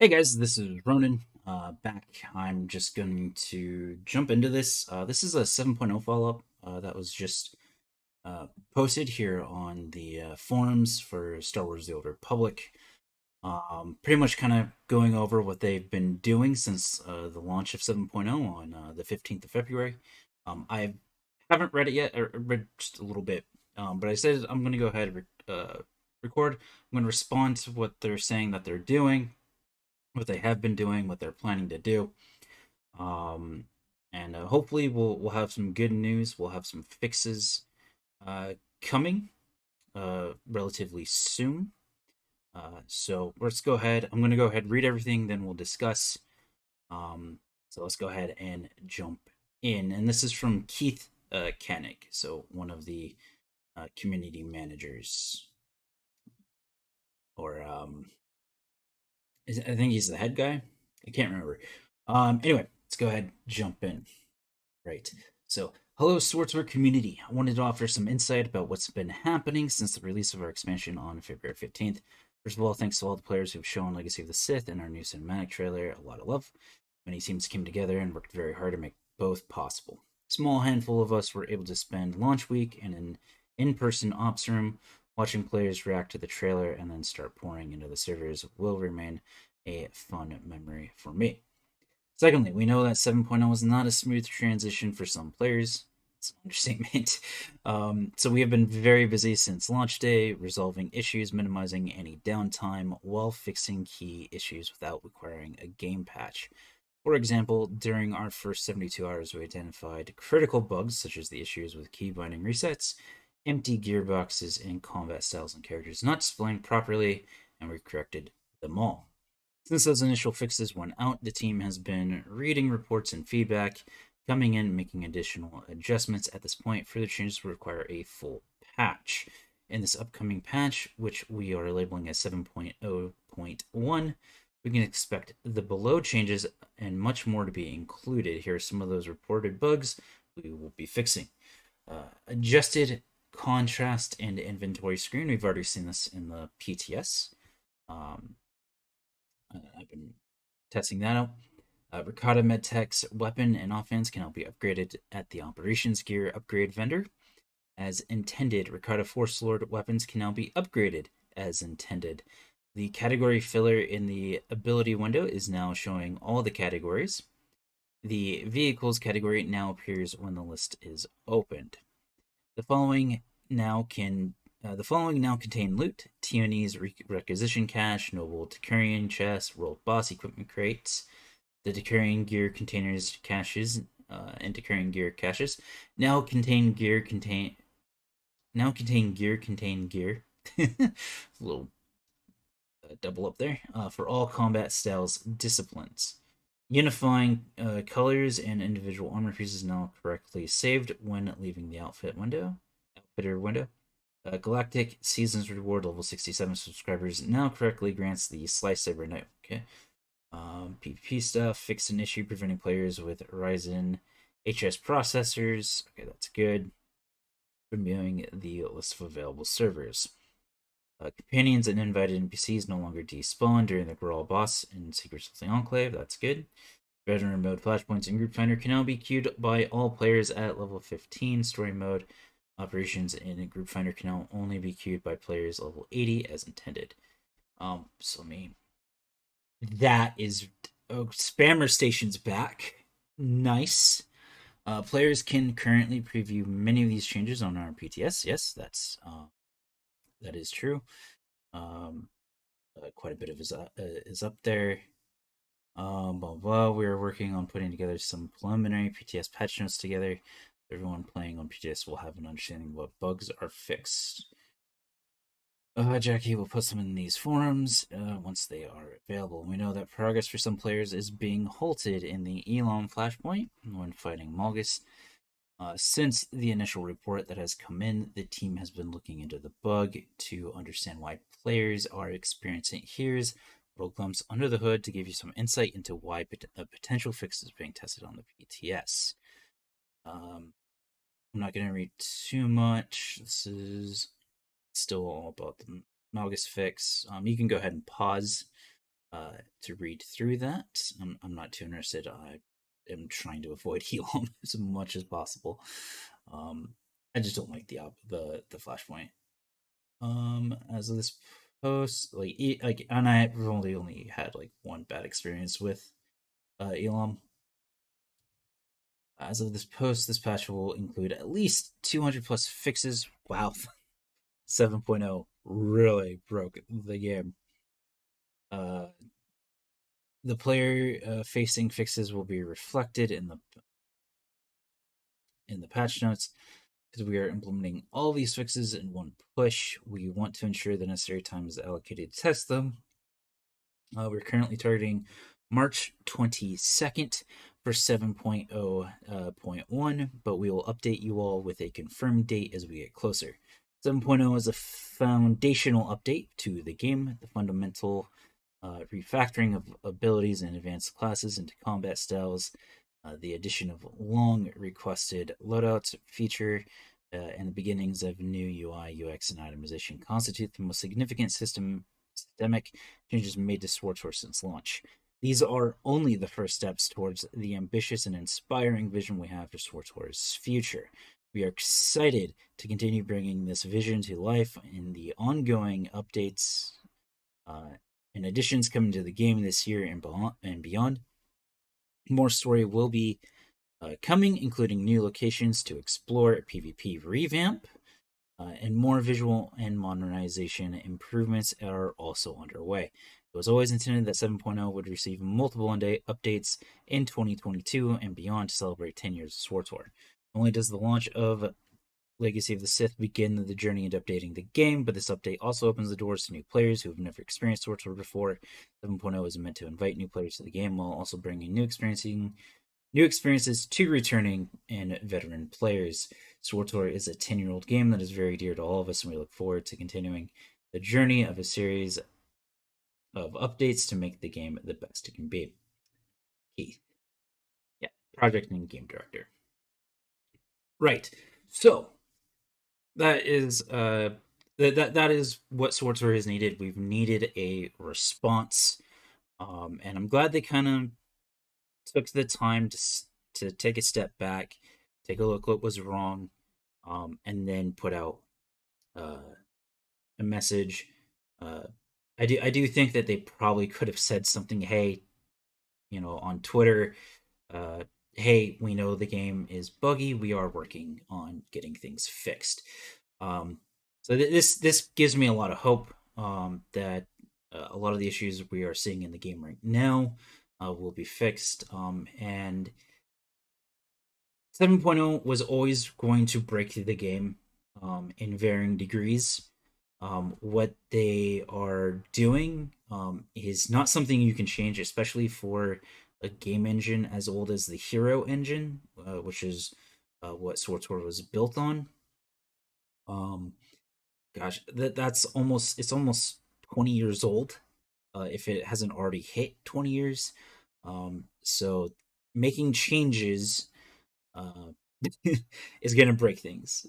Hey guys, this is Ronan. Back. I'm just going to jump into this. This is a 7.0 follow-up that was just posted here on the forums for Star Wars: The Old Republic. Pretty much kind of going over what they've been doing since the launch of 7.0 on the 15th of February. I haven't read it yet. I read just a little bit, but I said I'm going to go ahead and record. I'm going to respond to what they're saying that they're doing, what they have been doing, what they're planning to do. Um, and hopefully we'll have some good news. We'll have some fixes coming relatively soon. So let's go ahead. I'm going to go ahead and read everything, then we'll discuss. So let's go ahead and jump in. And this is from Keith Kanneg, so one of the community managers, or I think he's the head guy. I can't remember. Anyway, let's go ahead and jump in. Right. So, hello, SWTOR community. I wanted to offer some insight about what's been happening since the release of our expansion on February 15th. First of all, thanks to all the players who've shown Legacy of the Sith and our new cinematic trailer a lot of love. Many teams came together and worked very hard to make both possible. A small handful of us were able to spend launch week in an in-person ops room. Watching players react to the trailer and then start pouring into the servers will remain a fun memory for me. Secondly, we know that 7.0 is not a smooth transition for some players. It's an understatement. So we have been very busy since launch day, resolving issues, minimizing any downtime, while fixing key issues without requiring a game patch. For example, during our first 72 hours, we identified critical bugs such as the issues with key binding resets, empty gearboxes, and combat styles and characters not displaying properly, and we corrected them all. Since those initial fixes went out, the team has been reading reports and feedback, coming in, making additional adjustments. At this point, further changes will require a full patch. In this upcoming patch, which we are labeling as 7.0.1, we can expect the below changes and much more to be included. Here are some of those reported bugs we will be fixing. Adjusted contrast and inventory screen. We've already seen this in the PTS. I've been testing that out. Ricotta Medtech's weapon and offense can now be upgraded at the operations gear upgrade vendor. As intended, Ricotta Force Lord weapons can now be upgraded as intended. The category filler in the ability window is now showing all the categories. The vehicles category now appears when the list is opened. The following now contain loot: Tiony's requisition cache, noble Decurion chest, world boss equipment crates. The Decurion gear containers caches and Decurion gear caches now contain gear. A little double up there for all combat styles disciplines. Unifying colors and individual armor pieces now correctly saved when leaving the outfitter window. Galactic Seasons Reward level 67 subscribers now correctly grants the Slice Saber Knight. Okay. PvP stuff, fixed an issue preventing players with Ryzen HS processors. Okay, that's good. Reviewing the list of available servers. Companions and invited NPCs no longer despawn during the Grawl boss in Secrets of the Enclave. That's good. Veteran mode flashpoints in Group Finder can now be queued by all players at level 15. Story mode operations in Group Finder can now only be queued by players level 80 as intended. So let me. That is Spammer Station's back. Nice. Players can currently preview many of these changes on our PTS. Yes, that is true. Quite a bit of is up there. Blah blah. We are working on putting together some preliminary PTS patch notes together. Everyone playing on PTS will have an understanding of what bugs are fixed. Jackie will put some in these forums once they are available. We know that progress for some players is being halted in the Elon flashpoint when fighting Malgus. Since the initial report that has come in, the team has been looking into the bug to understand why players are experiencing it. Here's a little glimpse under the hood to give you some insight into why a potential fix is being tested on the PTS. I'm not going to read too much. This is still all about the Malgus fix. You can go ahead and pause to read through that. I'm not too interested. I am trying to avoid Helom as much as possible. Um, I just don't like the Flashpoint. As of this post, and I've only had like one bad experience with Elam. As of this post, this patch will include at least 200 plus fixes. Wow, 7.0 really broke the game. The player facing fixes will be reflected in the patch notes because we are implementing all these fixes in one push. We want to ensure the necessary time is allocated to test them. We're currently targeting March 22nd for 7.0.1, but we will update you all with a confirmed date as we get closer. 7.0 is a foundational update to the game, the fundamental refactoring of abilities and advanced classes into combat styles, the addition of long requested loadouts feature, and the beginnings of new UI, UX, and itemization constitute the most significant systemic changes made to SWTOR since launch. These are only the first steps towards the ambitious and inspiring vision we have for SWTOR's future. We are excited to continue bringing this vision to life in the ongoing updates and additions coming to the game this year and beyond. More story will be coming, including new locations to explore, PvP revamp, and more visual and modernization improvements are also underway. It was always intended that 7.0 would receive multiple updates in 2022 and beyond to celebrate 10 years of SWTOR. Only does the launch of Legacy of the Sith begin the journey into updating the game, but this update also opens the doors to new players who have never experienced SWTOR before. 7.0 is meant to invite new players to the game while also bringing new experiences to returning and veteran players. SWTOR is a 10-year-old game that is very dear to all of us, and we look forward to continuing the journey of a series of updates to make the game the best it can be. Keith. Yeah, project and game director. Right. So that is that is what SWTOR has needed. We've needed a response, and I'm glad they kind of took the time to take a step back, take a look what was wrong, and then put out a message. Uh, I do think that they probably could have said something. Hey, on Twitter, uh, hey, we know the game is buggy. We are working on getting things fixed. Um, so this gives me a lot of hope that a lot of the issues we are seeing in the game right now will be fixed. And 7.0 was always going to break the game in varying degrees. What they are doing is not something you can change, especially for a game engine as old as the Hero engine, which is what SWTOR was built on. Um, Gosh, it's almost 20 years old, if it hasn't already hit 20 years. So making changes uh, is going to break things,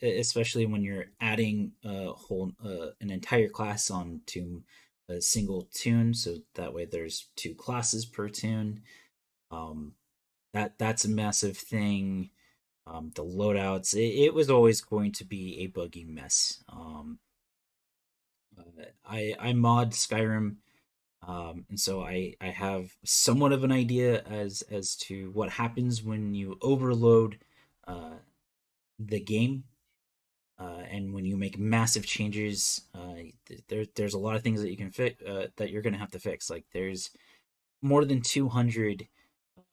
especially when you're adding an entire class onto a single tune. So that way, there's two classes per tune. Um, that's a massive thing. The loadouts, it was always going to be a buggy mess. I mod Skyrim, and so I have somewhat of an idea as to what happens when you overload uh, the game, and when you make massive changes. There's a lot of things that you can fix, that you're gonna have to fix. Like there's more than 200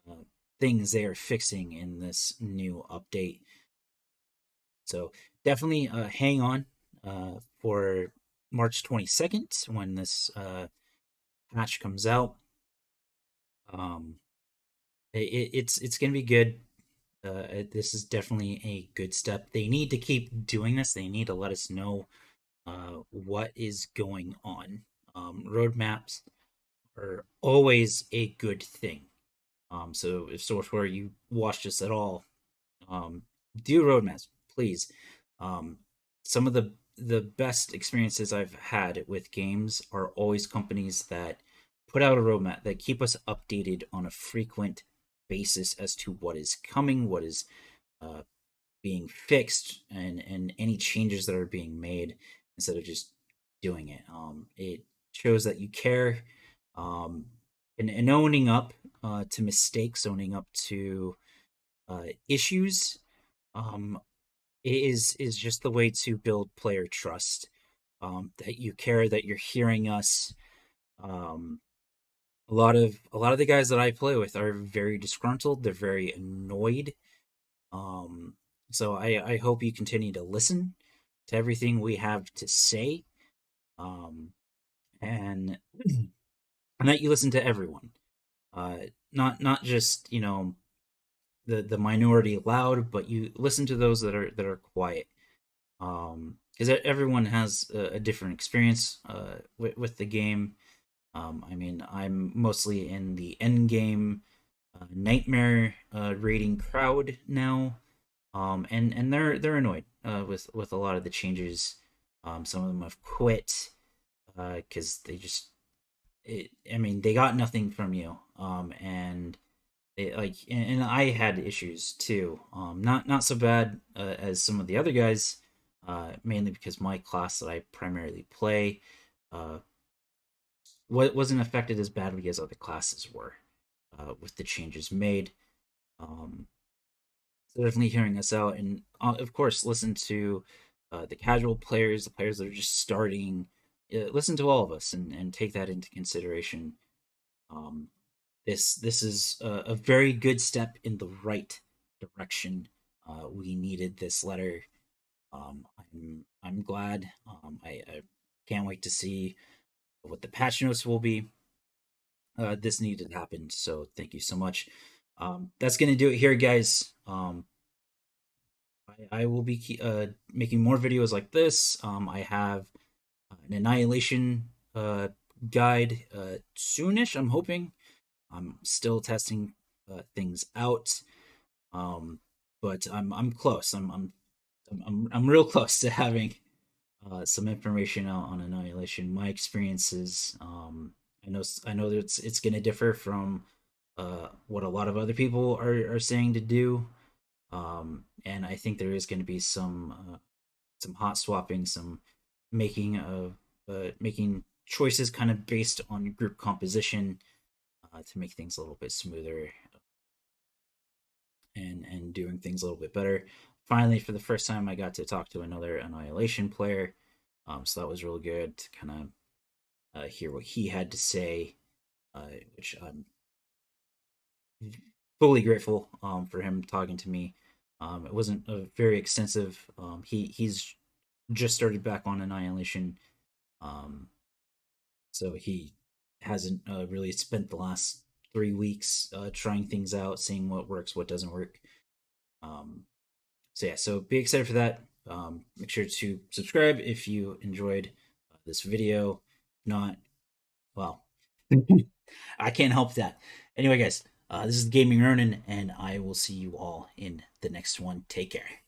uh, things they are fixing in this new update. So definitely hang on for March 22nd when this patch comes out. Um, it's gonna be good. This is definitely a good step. They need to keep doing this. They need to let us know what is going on. Roadmaps are always a good thing. So if software you watch this at all, um, do roadmaps, please. Um, some of the best experiences I've had with games are always companies that put out a roadmap, that keep us updated on a frequent basis as to what is coming, what is uh, being fixed, and any changes that are being made instead of just doing it. It shows that you care, um, and owning up to mistakes, owning up to issues, um, is just the way to build player trust. That you care, that you're hearing us. Um, a lot of the guys that I play with are very disgruntled. They're very annoyed. Um, so I hope you continue to listen to everything we have to say, um, and and that you listen to everyone. Uh, not just the minority loud, but you listen to those that are quiet. Because everyone has a different experience with the game. I mean, I'm mostly in the end game nightmare rating crowd now, and they're annoyed with a lot of the changes. Some of them have quit because they just I mean, they got nothing from you, and and I had issues too. Not so bad as some of the other guys, mainly because my class that I primarily play uh, wasn't affected as badly as other classes were with the changes made. Um, so definitely hearing us out, and of course, listen to the casual players, the players that are just starting. Listen to all of us and take that into consideration. Um, this is a very good step in the right direction. We needed this letter. I'm glad. I can't wait to see what the patch notes will be. This needed to happen, so thank you so much. That's gonna do it here, guys. I will be making more videos like this. I have an annihilation guide soonish. I'm hoping. I'm still testing things out, um, but I'm close. I'm real close to having some information out on annihilation. My experiences, I know that it's going to differ from what a lot of other people are saying to do, and I think there is going to be some hot swapping, some making choices kind of based on group composition to make things a little bit smoother and doing things a little bit better. Finally, for the first time, I got to talk to another Annihilation player, so that was really good to kind of hear what he had to say, which I'm fully grateful for him talking to me. It wasn't a very extensive. He's just started back on Annihilation, um, so he hasn't really spent the last 3 weeks trying things out, seeing what works, what doesn't work. Um, so yeah, so be excited for that. Make sure to subscribe if you enjoyed this video. If not, well, I can't help that. Anyway, guys, this is Gaming Ronin, and I will see you all in the next one. Take care.